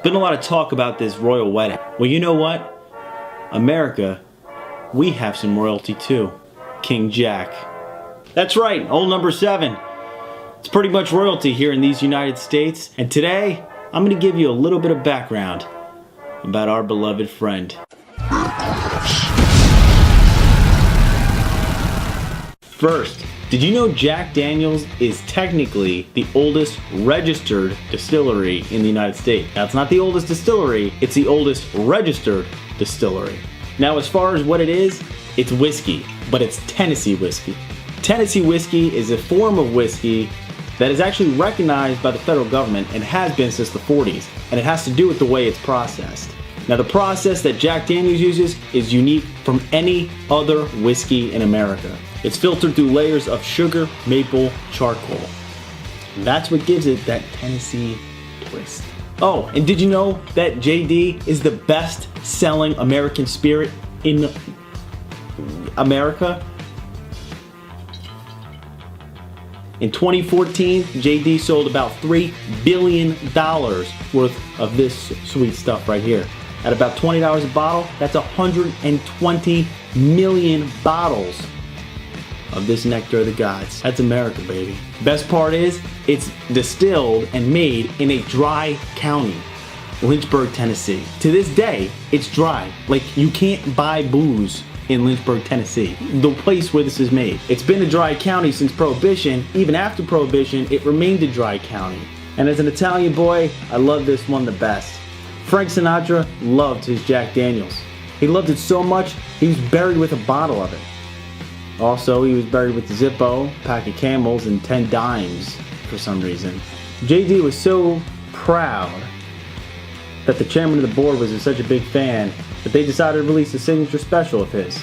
Been a lot of talk about this royal wedding. Well, you know what? America, we have some royalty too. King Jack. That's right, old number 7. It's pretty much royalty here in these United States. And today, I'm going to give you a little bit of background about our beloved friend. First, did you know Jack Daniel's is technically the oldest registered distillery in the United States? Now, it's not the oldest distillery, it's the oldest registered distillery. Now, as far as what it is, it's whiskey, but it's Tennessee whiskey. Tennessee whiskey is a form of whiskey that is actually recognized by the federal government and has been since the 40s, and it has to do with the way it's processed. Now, the process that Jack Daniel's uses is unique from any other whiskey in America. It's filtered through layers of sugar, maple, charcoal. And that's what gives it that Tennessee twist. Oh, and did you know that JD is the best-selling American spirit in America? In 2014, JD sold about $3 billion worth of this sweet stuff right here. At about $20 a bottle, that's 120 million bottles of this nectar of the gods. That's America, baby. Best part is, it's distilled and made in a dry county, Lynchburg, Tennessee. To this day, it's dry. Like, you can't buy booze in Lynchburg, Tennessee, the place where this is made. It's been a dry county since Prohibition. Even after Prohibition, it remained a dry county. And as an Italian boy, I love this one the best. Frank Sinatra loved his Jack Daniel's. He loved it so much, he was buried with a bottle of it. Also, he was buried with Zippo, a pack of Camels, and 10 dimes for some reason. JD was so proud that the chairman of the board was such a big fan that they decided to release a signature special of his.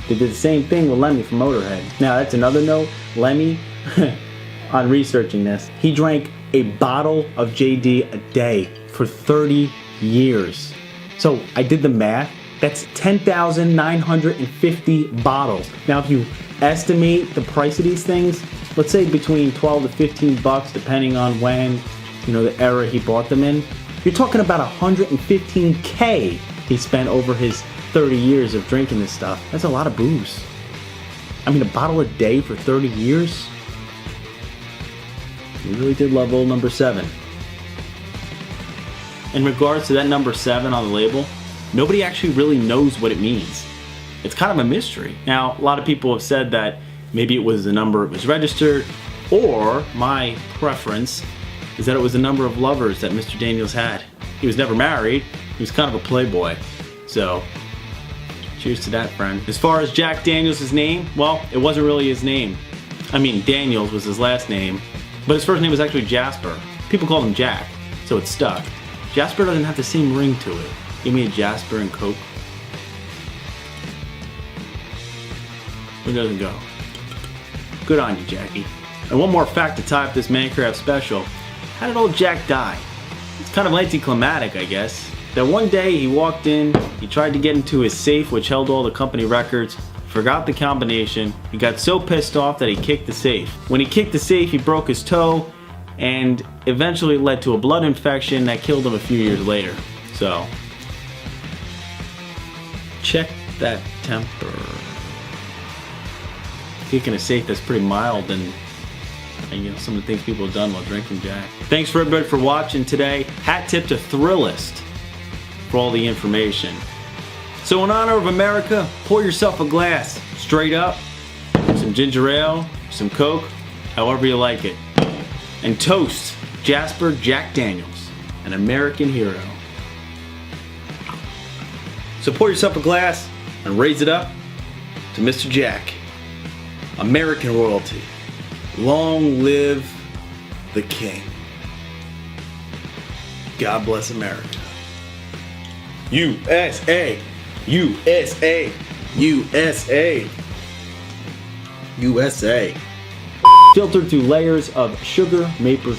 They did the same thing with Lemmy from Motorhead. Now, that's another note. Lemmy, on researching this, he drank a bottle of JD a day for 30 years. So I did the math. That's 10,950 bottles. Now, if you estimate the price of these things, let's say between 12 to 15 bucks, depending on when, the era he bought them in, you're talking about $115K he spent over his 30 years of drinking this stuff. That's a lot of booze. I mean, a bottle a day for 30 years? He really did love old number 7. In regards to that number 7 on the label, nobody actually really knows what it means. It's kind of a mystery. Now, a lot of people have said that maybe it was the number it was registered, or my preference is that it was the number of lovers that Mr. Daniels had. He was never married. He was kind of a playboy. So, cheers to that, friend. As far as Jack Daniels' name, well, it wasn't really his name. I mean, Daniels was his last name, but his first name was actually Jasper. People called him Jack, so it stuck. Jasper doesn't have the same ring to it. Give me a Jasper and Coke. Where doesn't go? Good on you, Jackie. And one more fact to tie up this Mancraft special. How did old Jack die? It's kind of anticlimactic, I guess. That one day he walked in, he tried to get into his safe which held all the company records, forgot the combination, he got so pissed off that he kicked the safe. When he kicked the safe, he broke his toe, and eventually led to a blood infection that killed him a few years later. So, check that temper. Kicking a safe that's pretty mild and some of the things people have done while drinking Jack. Thanks for everybody for watching today. Hat tip to Thrillist for all the information. So in honor of America, pour yourself a glass, straight up, some ginger ale, some Coke, however you like it. And toast Jasper Jack Daniels, an American hero. So pour yourself a glass and raise it up to Mr. Jack, American royalty. Long live the king. God bless America. USA, USA, USA, USA. Filtered through layers of sugar, maple,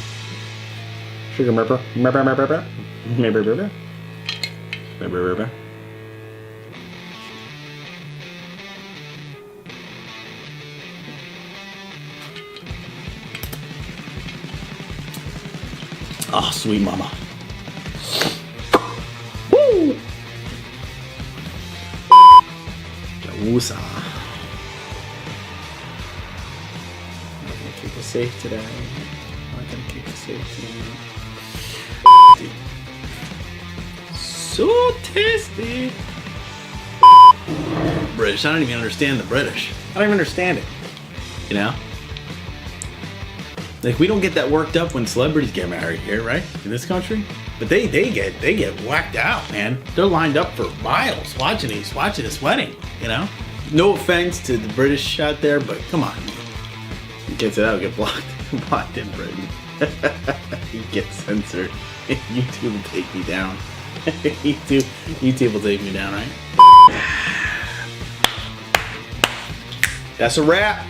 Oh, sweet mama. Musa. I'm not gonna keep it safe today. I'm not gonna keep it safe today. So tasty. British. I don't even understand the British. I don't even understand it. You know? Like, we don't get that worked up when celebrities get married here, right? In this country. But they get whacked out, man. They're lined up for miles watching this wedding, you know? No offense to the British out there, but come on. You can't say that'll get blocked in Britain. You get censored. YouTube will take me down. YouTube will take me down, right? That's a wrap.